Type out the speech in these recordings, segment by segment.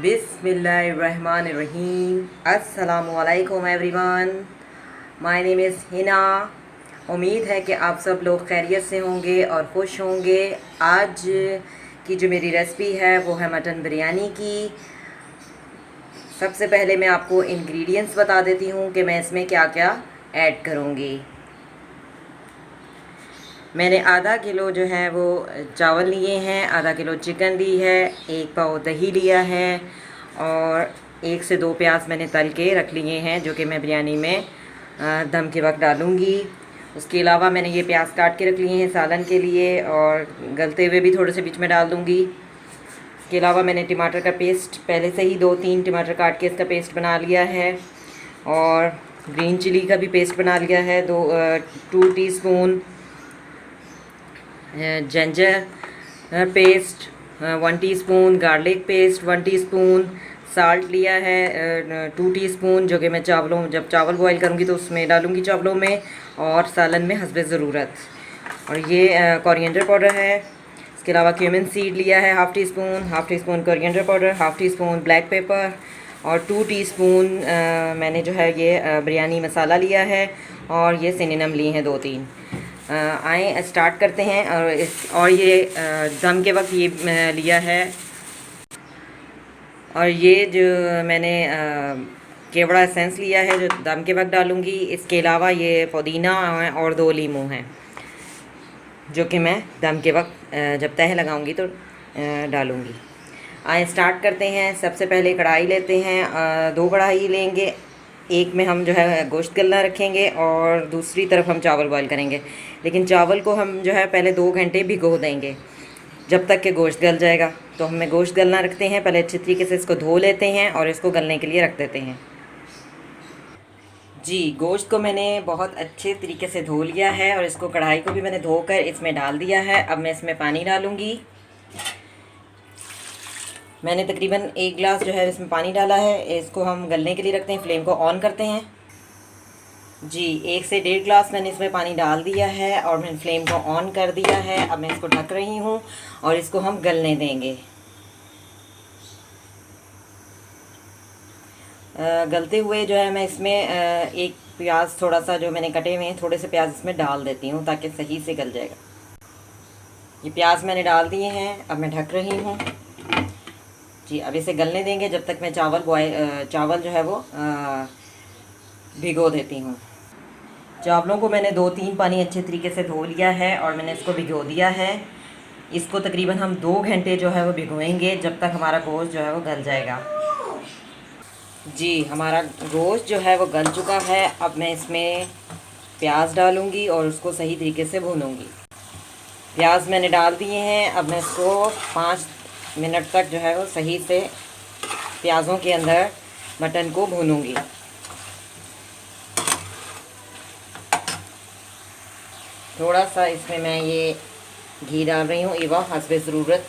बिस्मिल्लाहिर्रहमानिर्रहीम। अस्सलामुअलैकुम everyone. My name is Hina. उम्मीद है कि आप सब लोग खैरियत से होंगे और खुश होंगे। आज की जो मेरी रेसिपी है वो है मटन बिरयानी की। सबसे पहले मैं आपको इंग्रेडिएंट्स बता देती हूँ कि मैं इसमें क्या क्या ऐड करूँगी। मैंने आधा किलो जो है वो चावल लिए हैं, आधा किलो चिकन ली है, 1 पाव दही लिया है और 1 से 2 प्याज मैंने तल के रख लिए हैं जो कि मैं बिरयानी में दम के वक्त डालूँगी। उसके अलावा मैंने ये प्याज काट के रख लिए हैं सालन के लिए और गलते हुए भी थोड़े से बीच में डाल दूँगी। इसके अलावा मैंने टमाटर का पेस्ट पहले से ही 2-3 टमाटर काट के इसका पेस्ट बना लिया है और ग्रीन चिली का भी पेस्ट बना लिया है। 2 teaspoon ginger paste, 1 teaspoon garlic paste, 1 teaspoon salt लिया है, 2 टीस्पून जो कि मैं जब चावल बॉईल करूँगी तो उसमें डालूँगी चावलों में और सालन में हस्बे ज़रूरत। और ये कोरिएंडर पाउडर है। इसके अलावा क्यूमिन सीड लिया है half teaspoon coriander powder, half teaspoon black pepper और 2 टीस्पून मैंने जो है ये बिरयानी मसाला लिया है और ये सिनेनम लिए हैं 2-3। आए स्टार्ट करते हैं। और ये दम के वक्त ये लिया है और ये जो मैंने केवड़ा एसेंस लिया है जो दम के वक्त डालूँगी। इसके अलावा ये पुदीना और 2 लीमू हैं जो कि मैं दम के वक्त जब तह लगाऊंगी तो डालूँगी। आए स्टार्ट करते हैं। सबसे पहले कढ़ाई लेते हैं, 2 कढ़ाई लेंगे। एक में हम जो है गोश्त गलना रखेंगे और दूसरी तरफ हम चावल बॉईल करेंगे। लेकिन चावल को हम जो है पहले 2 घंटे भिगो देंगे जब तक कि गोश्त गल जाएगा। तो हमें गोश्त गलना रखते हैं, पहले अच्छी तरीके से इसको धो लेते हैं और इसको गलने के लिए रख देते हैं। जी, गोश्त को मैंने बहुत अच्छे तरीके से धो लिया है और इसको कढ़ाई को भी मैंने धोकर इसमें डाल दिया है। अब मैं इसमें पानी डालूँगी। मैंने तकरीबन 1 गिलास जो है इसमें पानी डाला है। इसको हम गलने के लिए रखते हैं। फ्लेम को ऑन करते हैं। जी, 1 से 1.5 गिलास मैंने इसमें पानी डाल दिया है और मैंने फ्लेम को ऑन कर दिया है। अब मैं इसको ढक रही हूँ और इसको हम गलने देंगे। गलते हुए जो है मैं इसमें एक प्याज थोड़ा सा जो मैंने कटे हुए हैं थोड़े से प्याज इसमें डाल देती हूँ ताकि सही से गल जाएगा। ये प्याज मैंने डाल दिए हैं। अब मैं ढक रही हूँ। जी, अब इसे गलने देंगे जब तक मैं चावल जो है वो भिगो देती हूँ। चावलों को मैंने 2-3 पानी अच्छे तरीके से धो लिया है और मैंने इसको भिगो दिया है। इसको तकरीबन हम 2 घंटे जो है वो भिगोएंगे जब तक हमारा गोश्त जो है वो गल जाएगा। जी, हमारा गोश्त जो है वो गल चुका है। अब मैं इसमें प्याज डालूँगी और उसको सही तरीके से भूनूँगी। प्याज मैंने डाल दिए हैं। अब मैं इसको 5 मिनट तक जो है वो सही से प्याज़ों के अंदर मटन को भूनूँगी। थोड़ा सा इसमें मैं ये घी डाल रही हूँ एवा हस्बे ज़रूरत,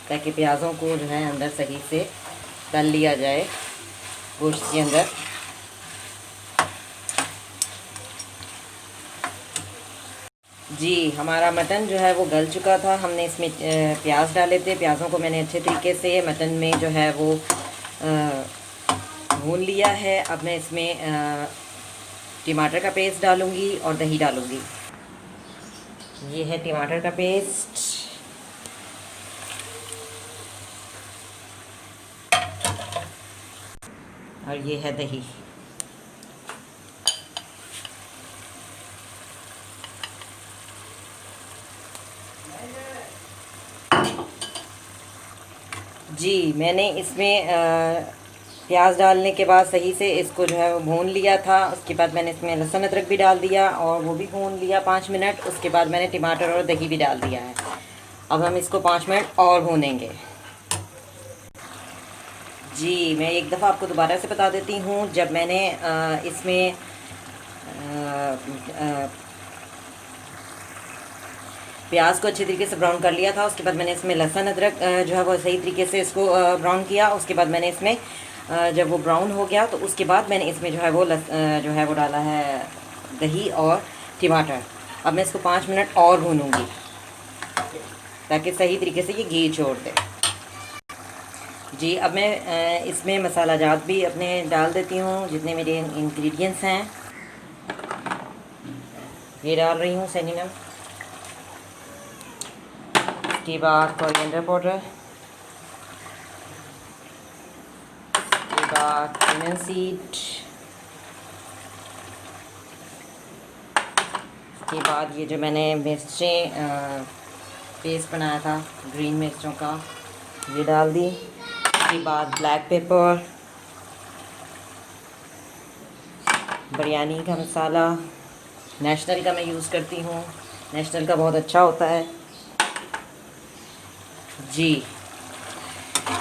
ताकि प्याज़ों को जो है अंदर सही से तल लिया जाए गोश्त के अंदर। जी, हमारा मटन जो है वो गल चुका था। हमने इसमें प्याज डाले थे। प्याज़ों को मैंने अच्छे तरीके से मटन में जो है वो भून लिया है। अब मैं इसमें टमाटर का पेस्ट डालूँगी और दही डालूँगी। ये है टमाटर का पेस्ट और ये है दही। जी, मैंने इसमें प्याज डालने के बाद सही से इसको जो है वो भून लिया था। उसके बाद मैंने इसमें लहसुन अदरक भी डाल दिया और वो भी भून लिया 5 मिनट। उसके बाद मैंने टमाटर और दही भी डाल दिया है। अब हम इसको 5 मिनट और भूनेंगे। जी, मैं एक दफ़ा आपको दोबारा से बता देती हूँ। जब मैंने इसमें प्याज को अच्छी तरीके से ब्राउन कर लिया था, उसके बाद मैंने इसमें लहसुन अदरक जो है वो सही तरीके से इसको ब्राउन किया। उसके बाद मैंने इसमें जब वो ब्राउन हो गया तो उसके बाद मैंने इसमें जो है वो डाला है दही और टमाटर। अब मैं इसको 5 मिनट और भूनूंगी ताकि सही तरीके से ये घी छोड़ दे। जी, अब मैं इसमें मसाला जात भी अपने डाल देती हूँ, जितने मेरे इंग्रेडिएंट्स हैं ये डाल रही हूँ। सेनिनम, उसके बाद कोरिएंडर पाउडर, उसके बाद क्यूमिन सीड, उसके बाद ये जो मैंने मिर्चें पेस्ट बनाया था ग्रीन मिर्चों का ये डाल दी। उसके बाद ब्लैक पेपर, बिरयानी का मसाला नेशनल का मैं यूज़ करती हूँ, नेशनल का बहुत अच्छा होता है। जी,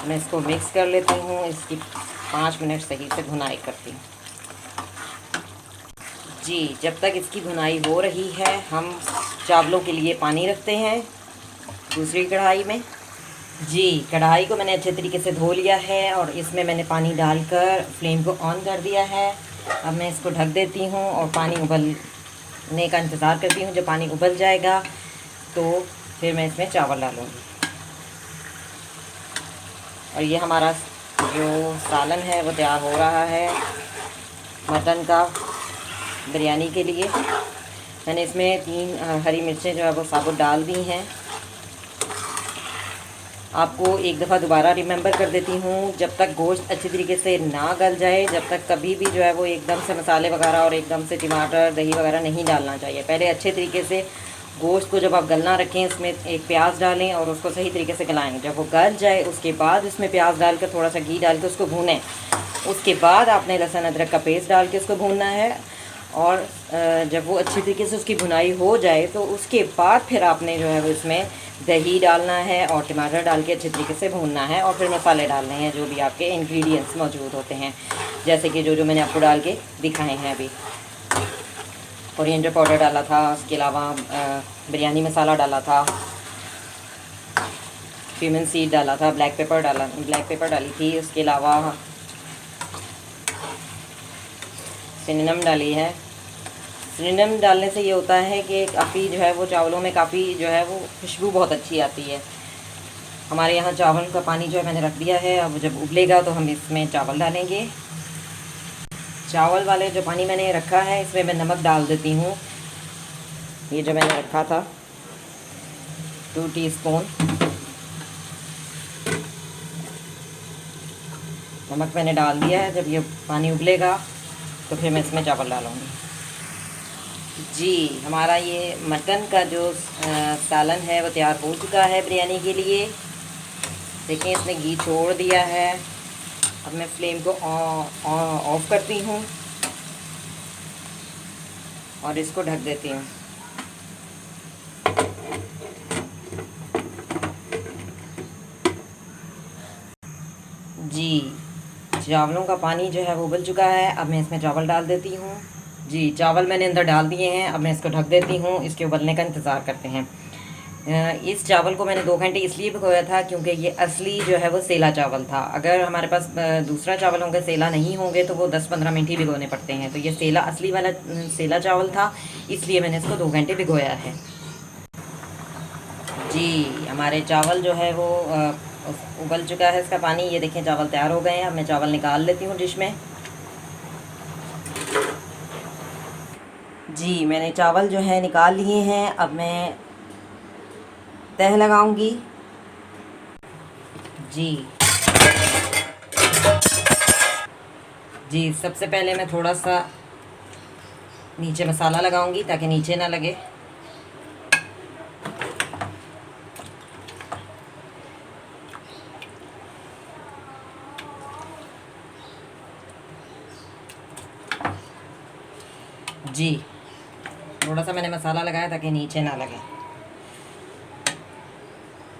मैं इसको मिक्स कर लेती हूँ, इसकी 5 मिनट सही से भुनाई करती हूँ। जी, जब तक इसकी भुनाई हो रही है हम चावलों के लिए पानी रखते हैं दूसरी कढ़ाई में। जी, कढ़ाई को मैंने अच्छे तरीके से धो लिया है और इसमें मैंने पानी डालकर फ्लेम को ऑन कर दिया है। अब मैं इसको ढक देती हूँ और पानी उबलने का इंतज़ार करती हूँ। जब पानी उबल जाएगा तो फिर मैं इसमें चावल डालूँगी। और ये हमारा जो सालन है वो तैयार हो रहा है मटन का बिरयानी के लिए। मैंने इसमें 3 हरी मिर्चें जो है वो साबुत डाल दी हैं। आपको एक दफ़ा दोबारा रिमेंबर कर देती हूँ, जब तक गोश्त अच्छी तरीके से ना गल जाए, जब तक कभी भी जो है वो एकदम से मसाले वगैरह और एकदम से टमाटर दही वगैरह नहीं डालना चाहिए। पहले अच्छे तरीके से गोश्त को जब आप गलना रखें उसमें एक प्याज डालें और उसको सही तरीके से गलाएं। जब वो गल जाए उसके बाद उसमें प्याज डालकर थोड़ा सा घी डाल के उसको भूनें। उसके बाद आपने लहसुन अदरक का पेस्ट डाल के उसको भूनना है और जब वो अच्छी तरीके से उसकी भुनाई हो जाए तो उसके बाद फिर आपने जो है वो इसमें दही डालना है और टमाटर डाल के अच्छे तरीके से भूनना है और फिर मसाले डालने हैं जो भी आपके इंग्रेडिएंट्स मौजूद होते हैं, जैसे कि जो मैंने आपको डाल के दिखाए हैं अभी। कोरिएंडर पाउडर डाला था, उसके अलावा बिरयानी मसाला डाला था, क्यूमिन सीड डाला था, ब्लैक पेपर डाली थी, उसके अलावा सिनेमन डाली है। सिनेमन डालने से ये होता है कि काफ़ी जो है वो चावलों में काफ़ी जो है वो खुशबू बहुत अच्छी आती है। हमारे यहाँ चावल का पानी जो है मैंने रख दिया है, अब जब उबलेगा तो हम इसमें चावल डालेंगे। चावल वाले जो पानी मैंने रखा है इसमें मैं नमक डाल देती हूँ। ये जो मैंने रखा था 2 टीस्पून नमक मैंने डाल दिया है। जब ये पानी उबलेगा तो फिर मैं इसमें चावल डालूँगी। जी, हमारा ये मटन का जो सालन है वो तैयार हो चुका है बिरयानी के लिए। देखें इसने घी छोड़ दिया है। अब मैं फ्लेम को ऑफ करती हूँ और इसको ढक देती हूँ। जी, चावलों का पानी जो है वो उबल चुका है। अब मैं इसमें चावल डाल देती हूँ। जी, चावल मैंने अंदर डाल दिए हैं। अब मैं इसको ढक देती हूँ, इसके उबलने का इंतज़ार करते हैं। इस चावल को मैंने 2 घंटे इसलिए भिगोया था क्योंकि ये असली जो है वो सेला चावल था। अगर हमारे पास दूसरा चावल होंगे, सेला नहीं होंगे, तो वो 10-15 मिनट ही भिगोने पड़ते हैं। तो ये सेला असली वाला सेला चावल था, इसलिए मैंने इसको 2 घंटे भिगोया है। जी, हमारे चावल जो है वो उबल चुका है इसका पानी। ये देखें चावल तैयार हो गए हैं। अब मैं चावल निकाल लेती हूँ डिश में। जी, मैंने चावल जो है निकाल लिए हैं। अब मैं तह लगाऊंगी। जी जी, सबसे पहले मैं थोड़ा सा नीचे मसाला लगाऊंगी ताकि नीचे ना लगे। जी, थोड़ा सा मैंने मसाला लगाया ताकि नीचे ना लगे।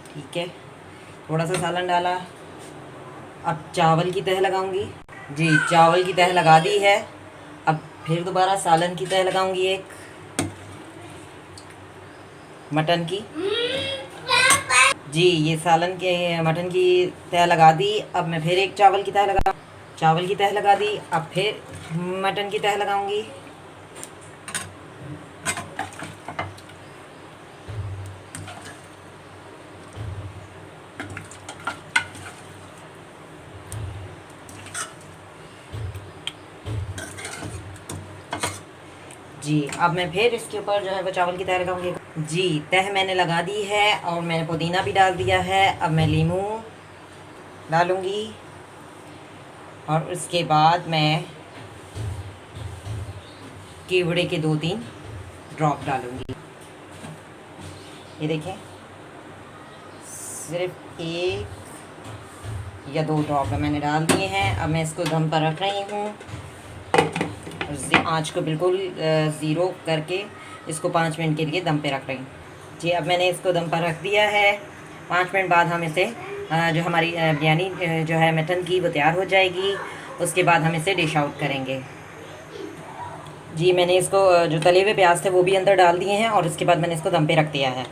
ठीक है, थोड़ा सा सालन डाला। अब चावल की तह लगाऊंगी। जी, चावल की तह लगा दी है। अब फिर दोबारा सालन की तह लगाऊंगी, एक मटन की। जी, ये सालन के मटन की तह लगा दी। अब मैं फिर एक चावल की तह लगा दी। अब फिर मटन की तह लगाऊंगी। जी अब मैं फिर इसके ऊपर जो है वो चावल की तह लगाऊंगी। जी तह मैंने लगा दी है और मैंने पुदीना भी डाल दिया है। अब मैं लीमू डालूंगी और उसके बाद मैं केवड़े के 2-3 ड्रॉप डालूंगी। ये देखें, सिर्फ 1 या 2 ड्रॉप मैंने डाल दिए हैं। अब मैं इसको दम पर रख रही हूँ। आँच को बिल्कुल ज़ीरो करके इसको 5 मिनट के लिए दम पे रख रही हूँ। जी अब मैंने इसको दम पर रख दिया है। 5 मिनट बाद हम इसे जो हमारी बिरयानी जो है मटन की वो तैयार हो जाएगी। उसके बाद हम इसे डिश आउट करेंगे। जी मैंने इसको जो तले हुए प्याज थे वो भी अंदर डाल दिए हैं और उसके बाद मैंने इसको दम पे रख दिया है।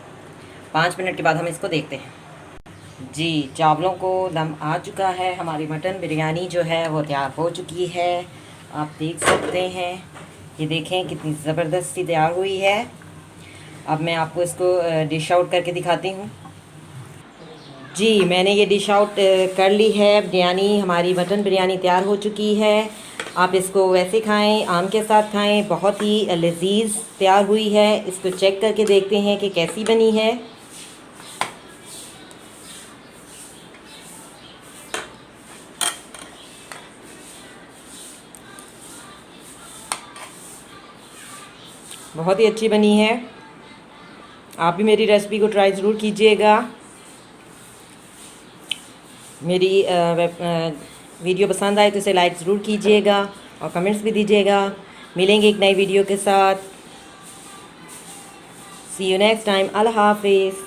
5 मिनट के बाद हम इसको देखते हैं। जी चावलों को दम आ चुका है। हमारी मटन बिरयानी जो है वो तैयार हो चुकी है। आप देख सकते हैं, ये देखें कितनी ज़बरदस्ती तैयार हुई है। अब मैं आपको इसको डिश आउट करके दिखाती हूँ। जी मैंने ये डिश आउट कर ली है। बिरयानी, हमारी मटन बिरयानी तैयार हो चुकी है। आप इसको वैसे खाएं, आम के साथ खाएं, बहुत ही लजीज तैयार हुई है। इसको चेक करके देखते हैं कि कैसी बनी है। बहुत ही अच्छी बनी है। आप भी मेरी रेसिपी को ट्राई ज़रूर कीजिएगा। मेरी वीडियो पसंद आए तो इसे लाइक ज़रूर कीजिएगा और कमेंट्स भी दीजिएगा। मिलेंगे एक नई वीडियो के साथ। सी यू नेक्स्ट टाइम। अल्लाह हाफिज़।